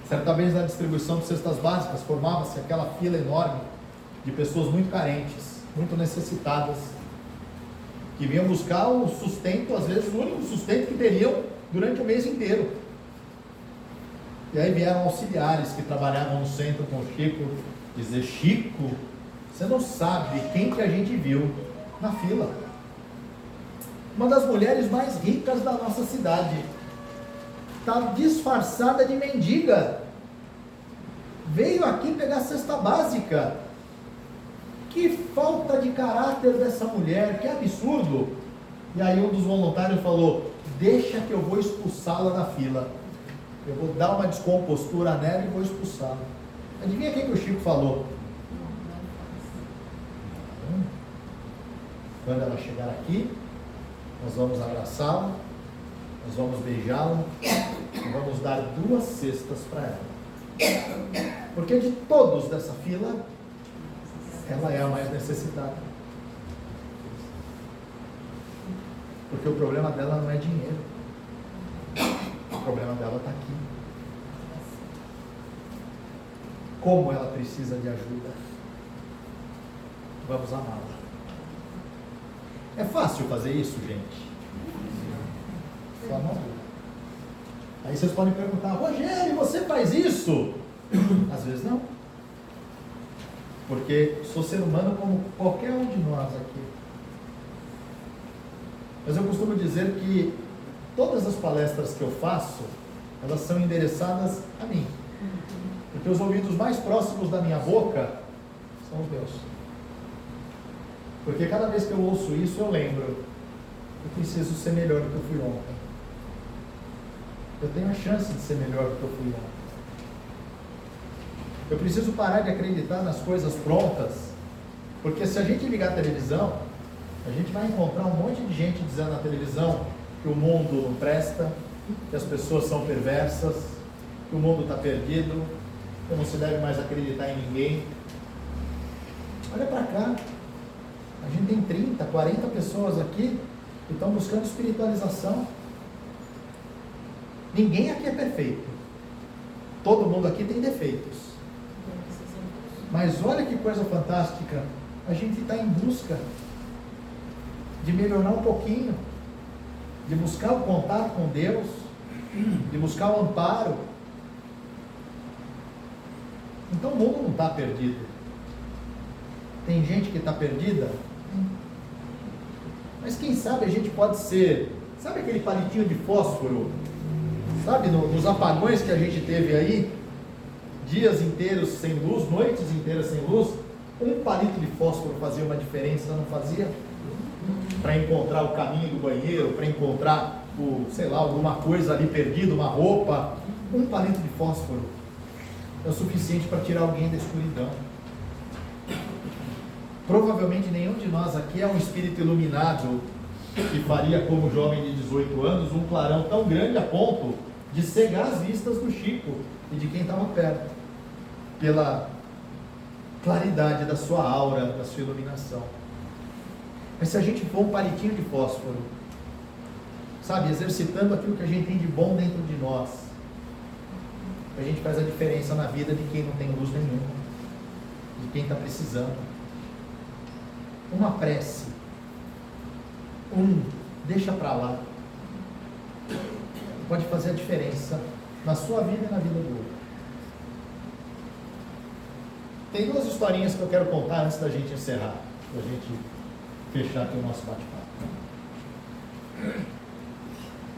Certa vez na distribuição de cestas básicas, formava-se aquela fila enorme de pessoas muito carentes, muito necessitadas, que vinham buscar o sustento, às vezes o único sustento que teriam durante o mês inteiro. E aí vieram auxiliares que trabalhavam no centro com o Chico, dizer: Chico, você não sabe quem que a gente viu na fila. Uma das mulheres mais ricas da nossa cidade está disfarçada de mendiga, veio aqui pegar cesta básica. Que falta de caráter dessa mulher, que absurdo. E aí um dos voluntários falou: deixa que eu vou expulsá-la da fila, eu vou dar uma descompostura nela e vou expulsá-la. Adivinha o que o Chico falou? Quando ela chegar aqui, nós vamos abraçá-la, nós vamos beijá-la e vamos dar 2 cestas para ela. Porque de todos dessa fila, ela é a mais necessitada. Porque o problema dela não é dinheiro. O problema dela está aqui. Como ela precisa de ajuda. Vamos amá-la. É fácil fazer isso, gente? Só não. Aí vocês podem perguntar: Rogério, você faz isso? Às vezes não. Porque sou ser humano como qualquer um de nós aqui. Mas eu costumo dizer que todas as palestras que eu faço, elas são endereçadas a mim. Porque os ouvidos mais próximos da minha boca são os meus. Porque cada vez que eu ouço isso, eu lembro: eu preciso ser melhor do que eu fui ontem. Eu tenho a chance de ser melhor do que eu fui ontem. Eu preciso parar de acreditar nas coisas prontas, porque se a gente ligar a televisão, a gente vai encontrar um monte de gente dizendo na televisão que o mundo não presta, que as pessoas são perversas, que o mundo está perdido, que não se deve mais acreditar em ninguém. Olha para cá, a gente tem 30, 40 pessoas aqui que estão buscando espiritualização. Ninguém aqui é perfeito. Todo mundo aqui tem defeitos. Mas olha que coisa fantástica. A gente está em busca de melhorar um pouquinho, de buscar o contato com Deus, de buscar o amparo. Então o mundo não está perdido. Tem gente que está perdida. Mas quem sabe a gente pode ser, sabe aquele palitinho de fósforo? Sabe, nos apagões que a gente teve aí, dias inteiros sem luz, noites inteiras sem luz, um palito de fósforo fazia uma diferença, não fazia? Para encontrar o caminho do banheiro, para encontrar alguma coisa ali perdida, uma roupa. Um palito de fósforo é o suficiente para tirar alguém da escuridão. Provavelmente nenhum de nós aqui é um espírito iluminado que faria, como jovem de 18 anos, um clarão tão grande a ponto de cegar as vistas do Chico e de quem estava perto, pela claridade da sua aura, da sua iluminação. Mas se a gente for um palitinho de fósforo, sabe, exercitando aquilo que a gente tem de bom dentro de nós, a gente faz a diferença na vida de quem não tem luz nenhuma, de quem está precisando. Uma prece, deixa para lá, pode fazer a diferença na sua vida e na vida do outro. Tem duas historinhas que eu quero contar antes da gente encerrar, para a gente fechar aqui o nosso bate-papo.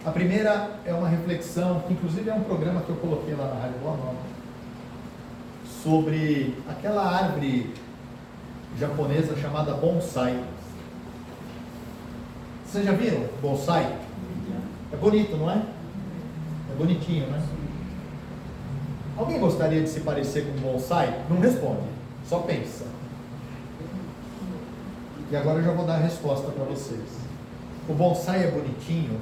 A primeira é uma reflexão, que inclusive é um programa que eu coloquei lá na Rádio Boa Nova, sobre aquela árvore japonesa chamada bonsai. Vocês já viram bonsai? É bonito, não é? É bonitinho, né? Alguém gostaria de se parecer com um bonsai? Não responde, só pensa. E agora eu já vou dar a resposta para vocês. O bonsai é bonitinho,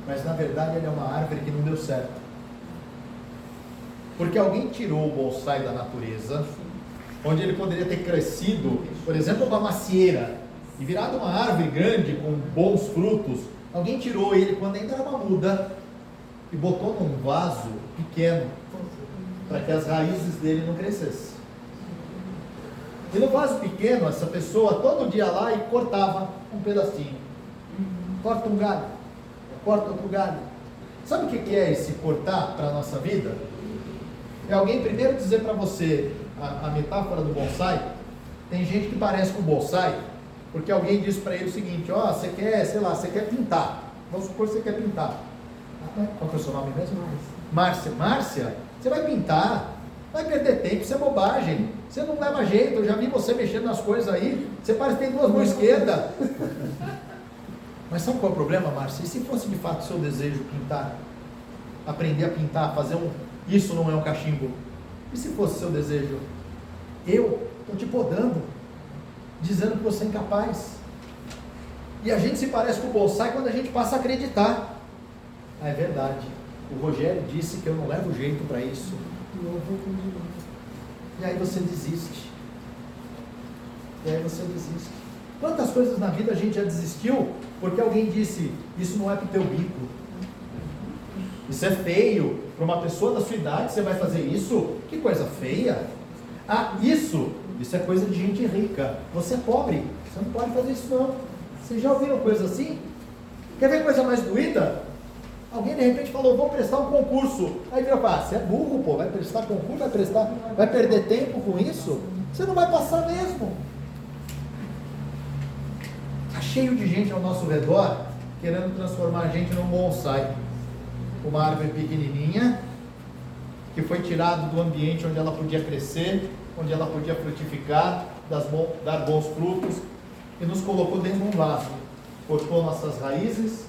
mas na verdade ele é uma árvore que não deu certo. Porque alguém tirou o bonsai da natureza, onde ele poderia ter crescido, por exemplo, uma macieira, e virado uma árvore grande com bons frutos. Alguém tirou ele quando ainda era uma muda e botou num vaso pequeno, para que as raízes dele não crescessem. E no vaso pequeno, essa pessoa todo dia lá e cortava um pedacinho. Corta um galho, corta outro galho. Sabe o que é esse cortar para a nossa vida? É alguém primeiro dizer para você a metáfora do bonsai. Tem gente que parece com bonsai, porque alguém disse para ele o seguinte: ó, você quer, sei lá, você quer pintar. Vamos supor que você quer pintar. Qual que é o seu nome mesmo? Márcia. Márcia, você vai pintar, vai perder tempo, isso é bobagem. Você não leva jeito, eu já vi você mexendo nas coisas aí, você parece que tem duas mãos esquerdas. Mas sabe qual é o problema, Márcia? E se fosse de fato o seu desejo pintar, aprender a pintar, fazer isso não é um cachimbo? E se fosse o seu desejo? Eu estou te podando, dizendo que você é incapaz. E a gente se parece com o bonsai quando a gente passa a acreditar. Ah, é verdade, o Rogério disse que eu não levo jeito para isso. E aí você desiste. Quantas coisas na vida a gente já desistiu porque alguém disse: isso não é para o teu bico, isso é feio, para uma pessoa da sua idade você vai fazer isso? Que coisa feia. Ah, isso é coisa de gente rica, você é pobre, você não pode fazer isso não. Vocês já ouviram coisa assim? Quer ver coisa mais doída? Alguém de repente falou: vou prestar um concurso. Aí vira: pá, você é burro, pô, vai prestar concurso, vai perder tempo com isso? Você não vai passar mesmo. Está cheio de gente ao nosso redor querendo transformar a gente num bonsai. Uma árvore pequenininha que foi tirada do ambiente onde ela podia crescer, onde ela podia frutificar, dar bons frutos, e nos colocou dentro de um vaso. Cortou nossas raízes,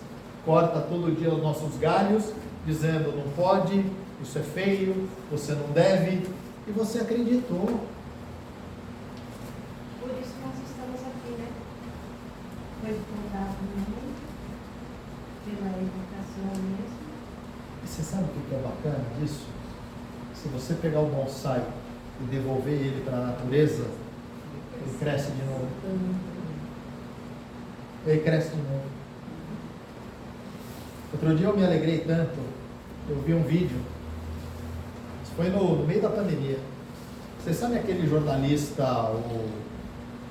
corta todo dia os nossos galhos, dizendo: não pode, isso é feio, você não deve, e você acreditou. Por isso nós estamos aqui, né? Foi fundado muito pela educação mesmo. E você sabe o que é bacana disso? Se você pegar o bonsai e devolver ele para a natureza, ele cresce de novo. Ele cresce de novo. Outro dia eu me alegrei tanto, eu vi um vídeo, Foi no meio da pandemia. Você sabe aquele jornalista, o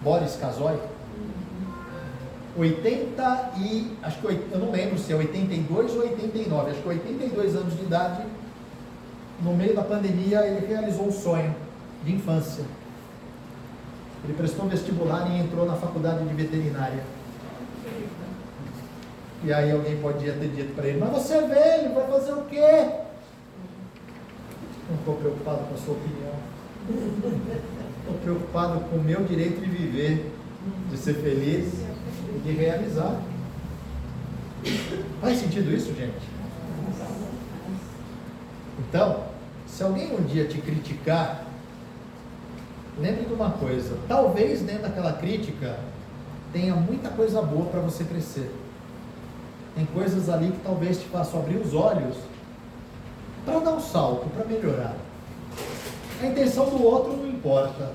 Boris Kazoy? 80 e... acho que eu não lembro se é 82 ou 89, acho que 82 anos de idade. No meio da pandemia, ele realizou um sonho de infância. Ele prestou vestibular e entrou na faculdade de veterinária. E aí alguém podia ter dito para ele: mas você é velho, vai fazer o quê? Não estou preocupado com a sua opinião. Estou preocupado com o meu direito de viver, de ser feliz e de realizar. Faz sentido isso, gente? Então, se alguém um dia te criticar, lembre de uma coisa: talvez dentro daquela crítica tenha muita coisa boa para você crescer. Tem coisas ali que talvez te façam abrir os olhos para dar um salto, para melhorar. A intenção do outro não importa.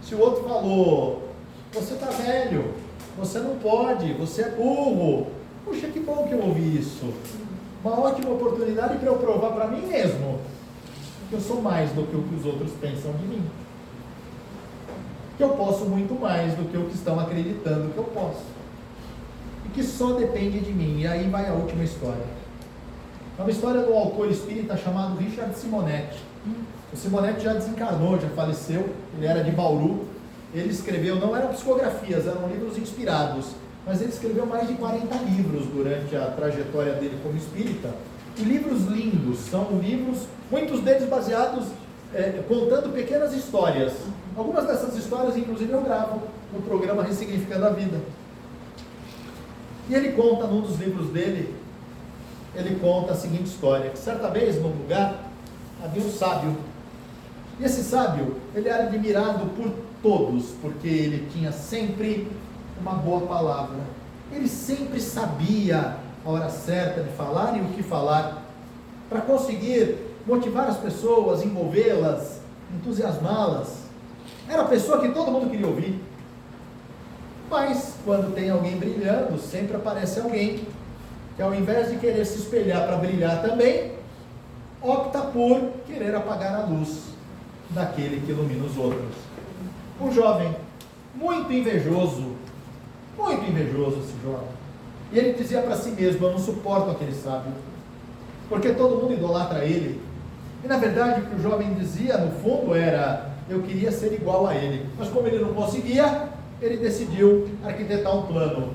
Se o outro falou: você está velho, você não pode, você é burro. Puxa, que bom que eu ouvi isso. Uma ótima oportunidade para eu provar para mim mesmo que eu sou mais do que o que os outros pensam de mim. Que eu posso muito mais do que o que estão acreditando que eu posso. E que só depende de mim. E aí vai a última história. É uma história de um autor espírita chamado Richard Simonetti. O Simonetti já desencarnou, já faleceu. Ele era de Bauru. Ele escreveu, não eram psicografias, eram livros inspirados. Mas ele escreveu mais de 40 livros durante a trajetória dele como espírita. E livros lindos, são livros, muitos deles baseados, contando pequenas histórias. Algumas dessas histórias, inclusive, eu gravo no programa Ressignificando a Vida. E ele conta, num dos livros dele, ele conta a seguinte história: que certa vez, num lugar, havia um sábio. E esse sábio, ele era admirado por todos, porque ele tinha sempre uma boa palavra. Ele sempre sabia a hora certa de falar e o que falar, para conseguir motivar as pessoas, envolvê-las, entusiasmá-las. Era a pessoa que todo mundo queria ouvir. Mas, quando tem alguém brilhando, sempre aparece alguém que, ao invés de querer se espelhar para brilhar também, opta por querer apagar a luz daquele que ilumina os outros. Um jovem muito invejoso esse jovem. E ele dizia para si mesmo: eu não suporto aquele sábio, porque todo mundo idolatra ele. E na verdade o que o jovem dizia no fundo era: eu queria ser igual a ele. Mas como ele não conseguia, ele decidiu arquitetar um plano: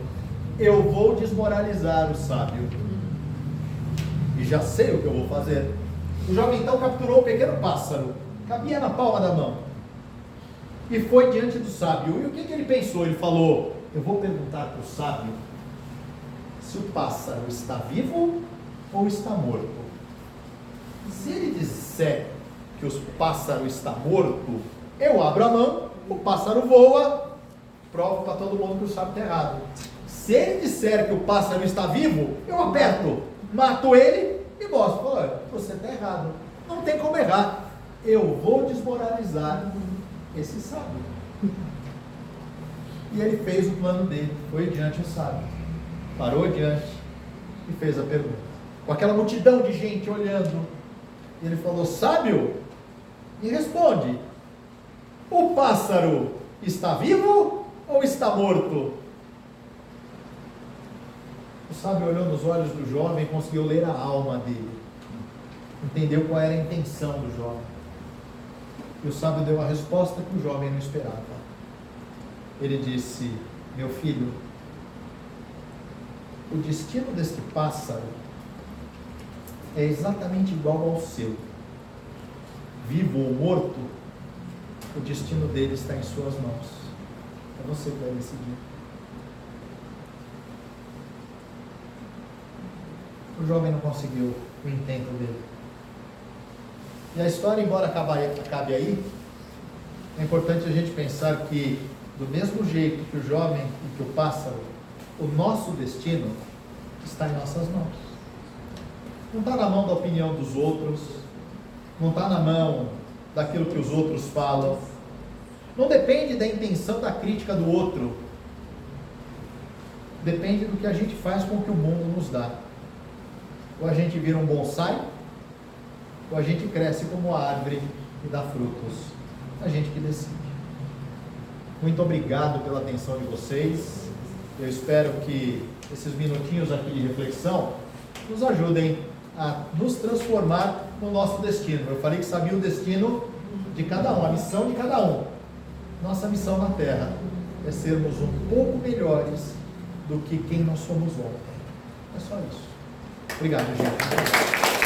eu vou desmoralizar o sábio. E já sei o que eu vou fazer. O jovem então capturou um pequeno pássaro, cabia na palma da mão, e foi diante do sábio. E o que ele pensou? Ele falou: eu vou perguntar para o sábio se o pássaro está vivo ou está morto. Se ele disser que o pássaro está morto, eu abro a mão, o pássaro voa, provo para todo mundo que o sábio está errado. Se ele disser que o pássaro está vivo, eu aperto, mato ele e mostro: olha, você está errado, não tem como errar, eu vou desmoralizar esse sábio. E ele fez o plano dele, foi diante do sábio, parou diante e fez a pergunta, com aquela multidão de gente olhando. Ele falou: sábio, me responde, o pássaro está vivo ou está morto? O sábio olhou nos olhos do jovem e conseguiu ler a alma dele, entendeu qual era a intenção do jovem. E o sábio deu a resposta que o jovem não esperava. Ele disse: meu filho, o destino deste pássaro é exatamente igual ao seu. Vivo ou morto, o destino dele está em suas mãos. É você que vai decidir. O jovem não conseguiu o intento dele. E a história, embora acabe aí, é importante a gente pensar que, do mesmo jeito que o jovem e que o pássaro, o nosso destino está em nossas mãos. Não está na mão da opinião dos outros, não está na mão daquilo que os outros falam, não depende da intenção da crítica do outro, depende do que a gente faz com o que o mundo nos dá. Ou a gente vira um bonsai, ou a gente cresce como árvore e dá frutos. A gente que decide. Muito obrigado pela atenção de vocês. Eu espero que esses minutinhos aqui de reflexão nos ajudem a nos transformar no nosso destino. Eu falei que sabia o destino de cada um, a missão de cada um. Nossa missão na Terra é sermos um pouco melhores do que quem nós somos ontem. É só isso. Obrigado, gente.